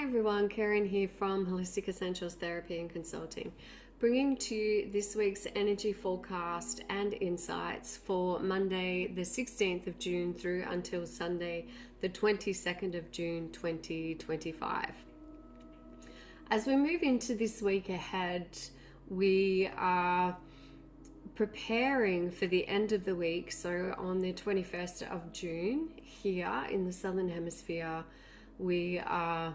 Hi everyone, Karen here from Holistic Essentials Therapy and Consulting, bringing to you this week's energy forecast and insights for Monday the 16th of June through until Sunday the 22nd of June 2025. As we move into this week ahead, we are preparing for the end of the week. So on the 21st of June here in the Southern Hemisphere, we are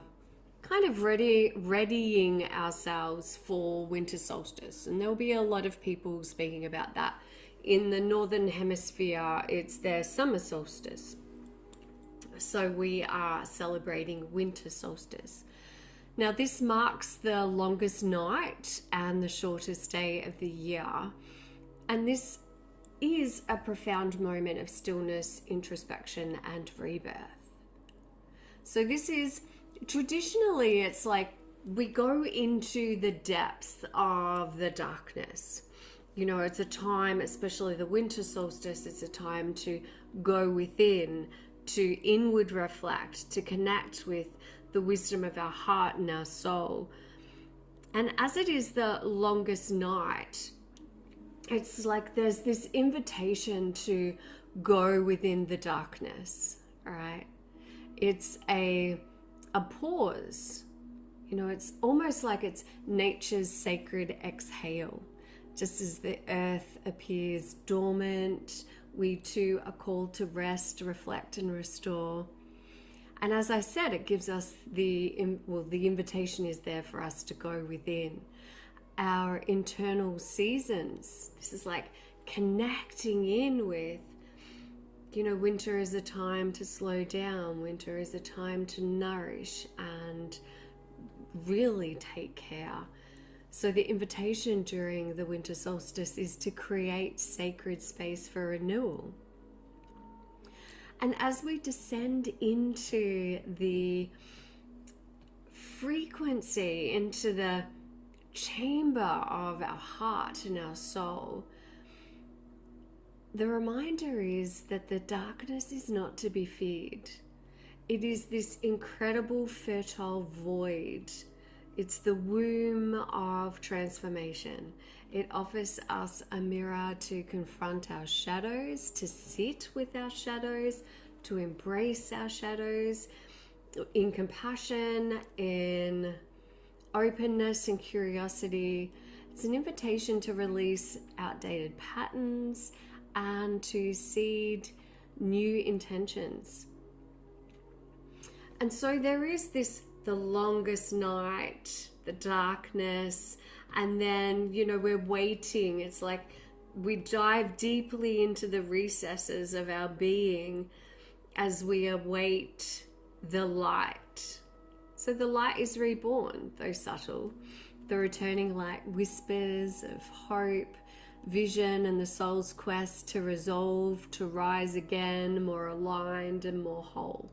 kind of readying ourselves for Winter Solstice. And there'll be a lot of people speaking about that. In the Northern Hemisphere, it's their summer solstice. So we are celebrating Winter Solstice. Now, this marks the longest night and the shortest day of the year. And this is a profound moment of stillness, introspection, and rebirth. So this is, traditionally, it's like we go into the depths of the darkness. You know, it's a time, especially the winter solstice, it's a time to go within, to inward reflect, to connect with the wisdom of our heart and our soul. And as it is the longest night, it's like there's this invitation to go within the darkness, all right? It's a pause. You know, it's almost like it's nature's sacred exhale. Just as the earth appears dormant, we too are called to rest, reflect, and restore. And as I said, it gives us the invitation is there for us to go within our internal seasons. This is like connecting in with, you know, winter is a time to slow down. Winter is a time to nourish and really take care. So the invitation during the winter solstice is to create sacred space for renewal. And as we descend into the frequency, into the chamber of our heart and our soul, the reminder is that the darkness is not to be feared. It is this incredible fertile void. It's the womb of transformation. It offers us a mirror to confront our shadows, to sit with our shadows, to embrace our shadows in compassion, in openness and curiosity. It's an invitation to release outdated patterns and to seed new intentions. And so there is this, the longest night, the darkness, and then, you know, we're waiting. It's like we dive deeply into the recesses of our being as we await the light. So the light is reborn, though subtle. The returning light whispers of hope, vision, and the soul's quest to resolve, to rise again, more aligned and more whole.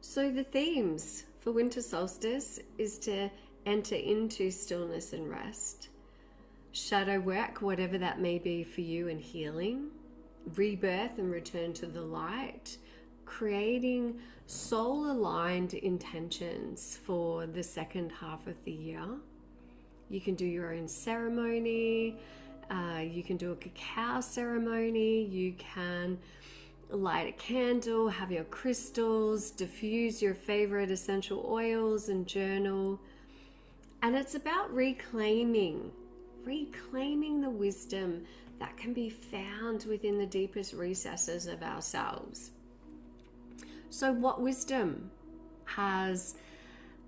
So the themes for winter solstice is to enter into stillness and rest, shadow work, whatever that may be for you, and healing, rebirth and return to the light, creating soul-aligned intentions for the second half of the year. You can do your own ceremony, you can do a cacao ceremony, you can light a candle, have your crystals, diffuse your favorite essential oils, and journal. And it's about reclaiming the wisdom that can be found within the deepest recesses of ourselves. So what wisdom has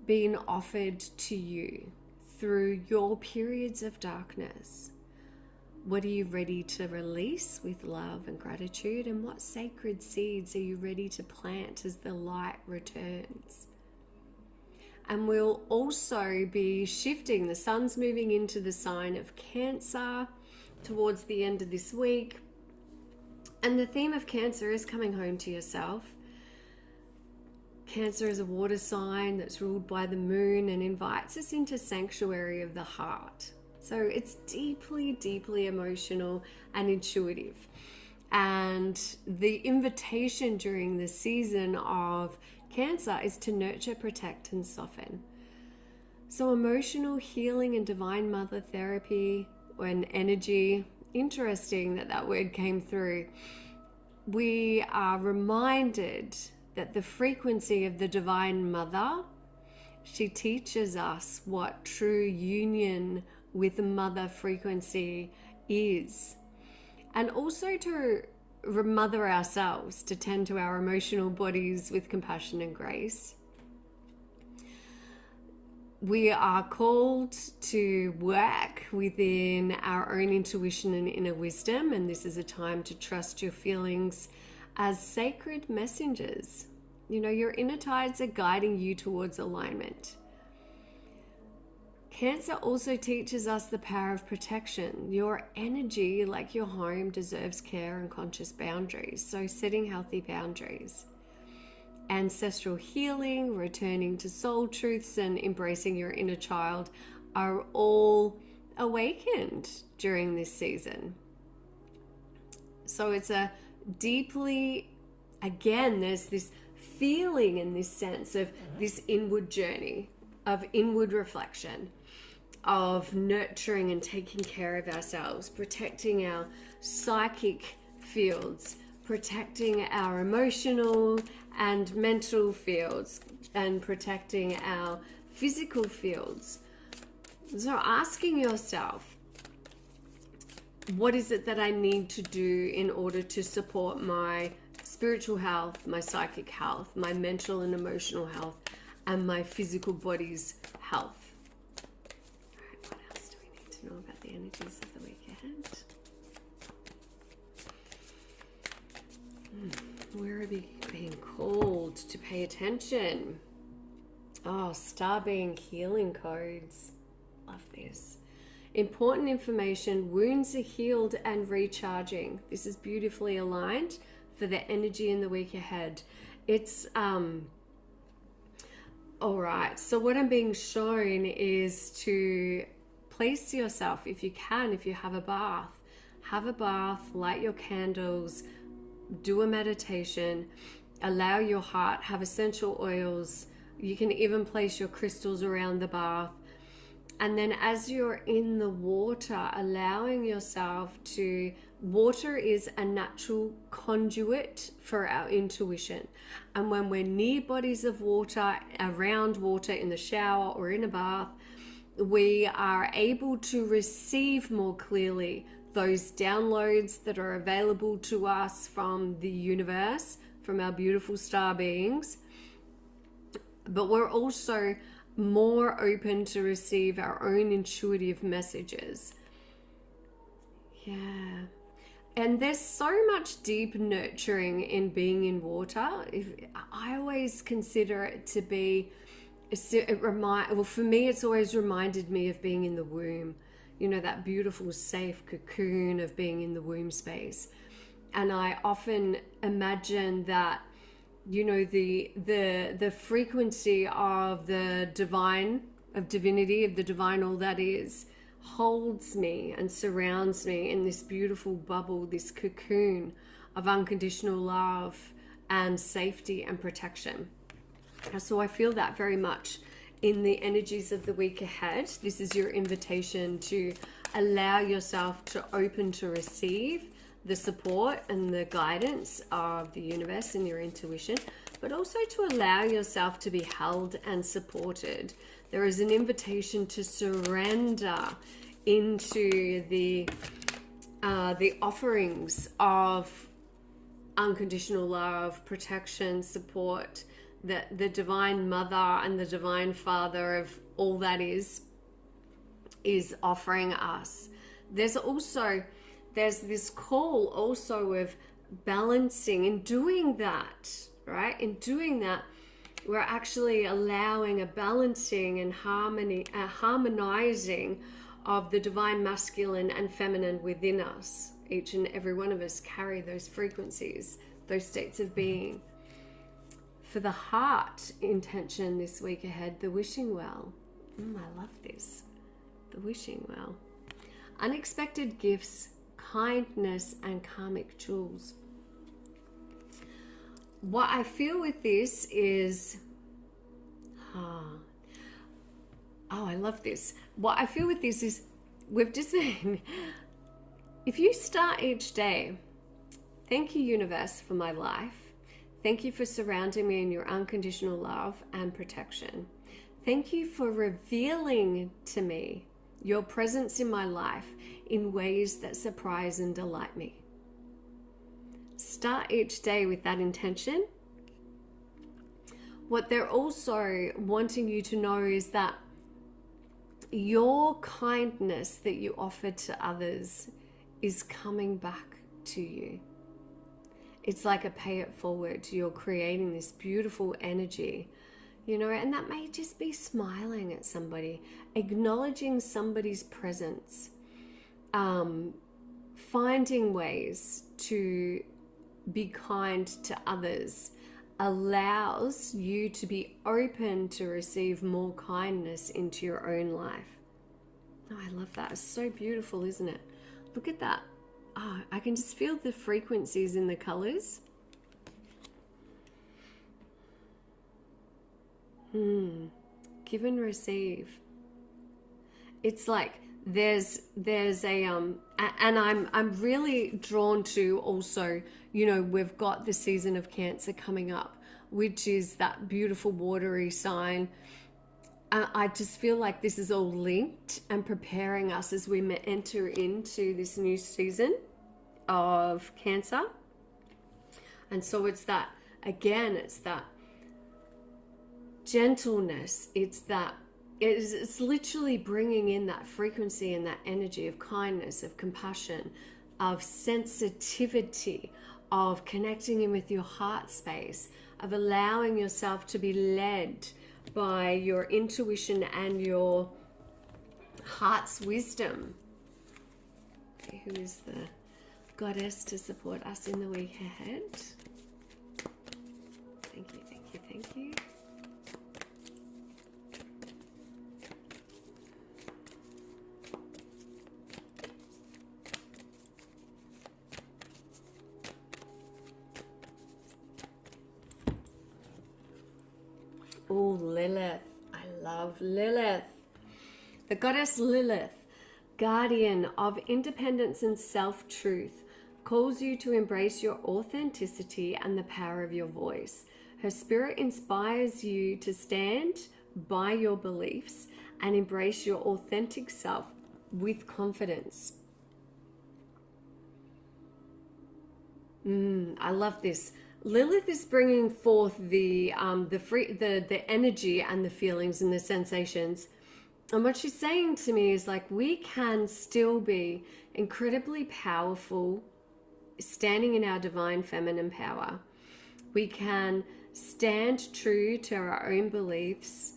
been offered to you through your periods of darkness? What are you ready to release with love and gratitude? And what sacred seeds are you ready to plant as the light returns? And we'll also be shifting. The sun's moving into the sign of Cancer towards the end of this week. And the theme of Cancer is coming home to yourself. Cancer is a water sign that's ruled by the moon and invites us into sanctuary of the heart. So it's deeply, deeply emotional and intuitive. And the invitation during the season of Cancer is to nurture, protect, and soften. So emotional healing and divine mother therapy and energy, interesting that that word came through. We are reminded that the frequency of the divine mother, she teaches us what true union with the mother frequency is. And also to remother ourselves, to tend to our emotional bodies with compassion and grace. We are called to work within our own intuition and inner wisdom, and this is a time to trust your feelings as sacred messengers. You know, your inner tides are guiding you towards alignment. Cancer also teaches us the power of protection. Your energy, like your home, deserves care and conscious boundaries, so setting healthy boundaries. Ancestral healing, returning to soul truths, and embracing your inner child are all awakened during this season. So it's a deeply, again, there's this feeling and this sense of this inward journey, of inward reflection, of nurturing and taking care of ourselves, protecting our psychic fields, protecting our emotional and mental fields, and protecting our physical fields. So asking yourself, what is it that I need to do in order to support my spiritual health, my psychic health, my mental and emotional health, and my physical body's health? All right, what else do we need to know about the energies of the week ahead? Where are we being called to pay attention? Oh, star being healing codes. Love this. Important information, wounds are healed and recharging. This is beautifully aligned for the energy in the week ahead. It's, all right. So what I'm being shown is to place yourself, if you can, if you have a bath, light your candles, do a meditation, allow your heart, have essential oils. You can even place your crystals around the bath. And then as you're in the water, allowing yourself to, water is a natural conduit for our intuition. And when we're near bodies of water, around water, in the shower or in a bath, we are able to receive more clearly those downloads that are available to us from the universe, from our beautiful star beings. But we're also more open to receive our own intuitive messages. Yeah. And there's so much deep nurturing in being in water. I always consider it to be, well, for me, it's always reminded me of being in the womb. You know, that beautiful, safe cocoon of being in the womb space. And I often imagine that, you know, the frequency of the divine, of divinity, of the divine, all that is, holds me and surrounds me in this beautiful bubble, this cocoon of unconditional love and safety and protection. So I feel that very much in the energies of the week ahead. This is your invitation to allow yourself to open to receive the support and the guidance of the universe and your intuition, but also to allow yourself to be held and supported. There is an invitation to surrender into the offerings of unconditional love, protection, support, that the divine mother and the divine father of all that is offering us. There's this call also of balancing. In doing that, right? In doing that, we're actually allowing a balancing and harmonizing of the divine masculine and feminine within us. Each and every one of us carry those frequencies, those states of being. For the heart intention this week ahead, the wishing well. I love this. The wishing well. Unexpected gifts, kindness, and karmic jewels. what I feel with this is, I love this. What I feel with this is, we've just been, if you start each day, thank you, universe, for my life. Thank you for surrounding me in your unconditional love and protection. Thank you for revealing to me your presence in my life in ways that surprise and delight me. Start each day with that intention. What they're also wanting you to know is that your kindness that you offer to others is coming back to you. It's like a pay it forward. You're creating this beautiful energy, you know, and that may just be smiling at somebody, acknowledging somebody's presence, finding ways to be kind to others allows you to be open to receive more kindness into your own life. Oh, I love that. It's so beautiful, isn't it? Look at that. Oh, I can just feel the frequencies in the colors. Give and receive. It's like there's a and I'm really drawn to also, you know, we've got the season of Cancer coming up, which is that beautiful watery sign. I just feel like this is all linked and preparing us as we enter into this new season of Cancer. And so it's that, again, it's that gentleness. It's literally bringing in that frequency and that energy of kindness, of compassion, of sensitivity, of connecting in with your heart space, of allowing yourself to be led by your intuition and your heart's wisdom. Okay, who is the goddess to support us in the week ahead? Thank you, thank you, thank you. Oh, Lilith. I love Lilith. The goddess Lilith, guardian of independence and self-truth, calls you to embrace your authenticity and the power of your voice. Her spirit inspires you to stand by your beliefs and embrace your authentic self with confidence. I love this. Lilith is bringing forth the energy and the feelings and the sensations. And what she's saying to me is like, we can still be incredibly powerful, standing in our divine feminine power. We can stand true to our own beliefs,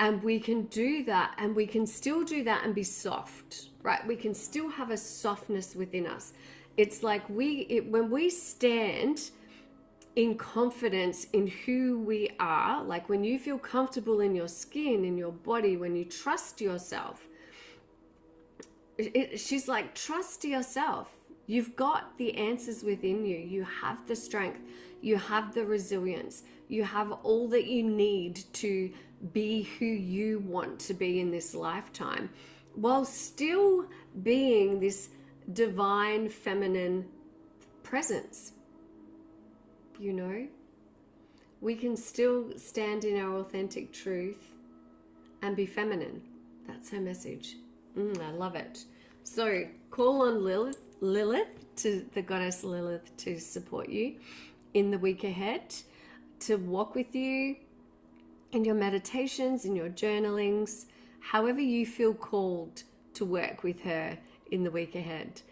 and we can do that, and we can still do that and be soft, right? We can still have a softness within us. It's like when we stand in confidence in who we are, like when you feel comfortable in your skin, in your body, when you trust yourself, she's like, trust yourself. You've got the answers within you. You have the strength. You have the resilience. You have all that you need to be who you want to be in this lifetime, while still being this divine feminine presence. You know, we can still stand in our authentic truth and be feminine. That's her message. I love it. So call on Lilith, to the goddess Lilith, to support you in the week ahead, to walk with you in your meditations, in your journalings, however you feel called to work with her in the week ahead.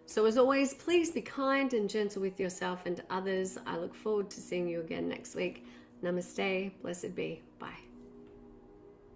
So as always, please be kind and gentle with yourself and others. I look forward to seeing you again next week. Namaste. Blessed be. Bye.